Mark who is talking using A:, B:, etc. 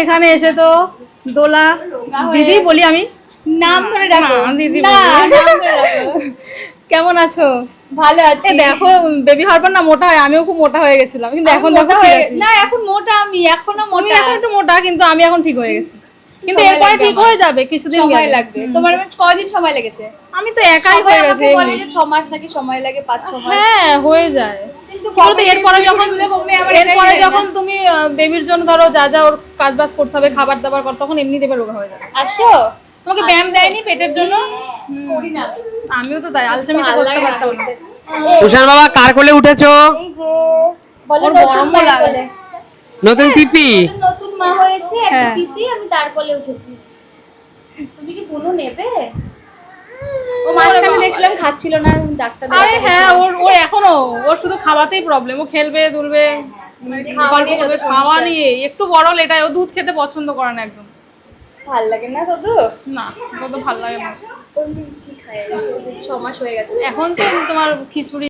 A: এখানে এসে তো দোলা দিদি বলি আমি,
B: নাম ধরে ডাকো
A: দিদি
B: না, নাম ধরে ডাকো।
A: কেমন আছো?
B: ভালো আছি।
A: দেখো বেবি হওয়ার পর না মোটা হয়, আমিও খুব মোটা হয়ে গেছিলাম, কিন্তু এখন দেখো ঠিক আছি।
B: না এখন মোটা, আমি এখনো
A: আমি
B: মোটা।
A: এখন একটু মোটা, কিন্তু আমি এখন ঠিক হয়ে গেছি, কিন্তু
B: সময়
A: এরপরে
B: লাগবে
A: ঠিক
B: আমার।
A: হয়ে যাবে, কিছুদিন
B: সময় লাগবে। তোমার কয়দিন সময় লেগেছে?
A: আমি তো একাই
B: সবাই
A: হয়ে
B: আমাকে
A: গেছি।
B: বলে যে 6 মাস নাকি সময় লাগে, 5-6 মাস।
A: হ্যাঁ হয়ে যায়,
B: কিন্তু
A: কিন্তু এরপরে যখন এরপরে
B: এটাই
A: যখন তুমি বেবির জন্য ধরো যা যা ওর কাজ বাজ করতে হবে, খাবার দাবার করতে, তখন এমনি দেবে রোগা হয়ে যাবে।
B: আসো,
A: তোমাকে ব্যায়াম দেয়নি পেটের জন্য?
B: করি না।
A: আমিও তো তাই আলসেমিটা করতে পারতাম না।
C: উষার বাবা কার কোলে উঠেছো?
B: এই যে বলে
A: ওর
B: নতুন
A: গরমও
B: মায়ের
A: লাগে।
B: কোলে।
C: নতুন পিপি।
B: ওদের নতুন মা হয়েছে, একটা
A: হ্যাঁ।
B: পিপি, আমি তার কোলে উঠেছি। তুমি কি পুনু নেবে? ও মাঝখানে দেখছিলাম খাচ্ছিল না, ডাক্তার
A: আরে হ্যাঁ, ওর ওর এখনো ওর শুধু খাওয়াতেই প্রবলেম, ও খেলবে দুলবে,
B: খাওয়া নিয়ে যত
A: খাওয়া
B: সমস্যা।
A: নিয়ে একটু বড় হলে এটাই, ও দুধ খেতে পছন্দ করে না একদম।
B: ভাল লাগে না দাদু?
A: না ওর তো ভালো লাগে না।
B: কি খায়? 6 মাস হয়ে গেছে।
A: এখন তো তোমার খিচুড়ি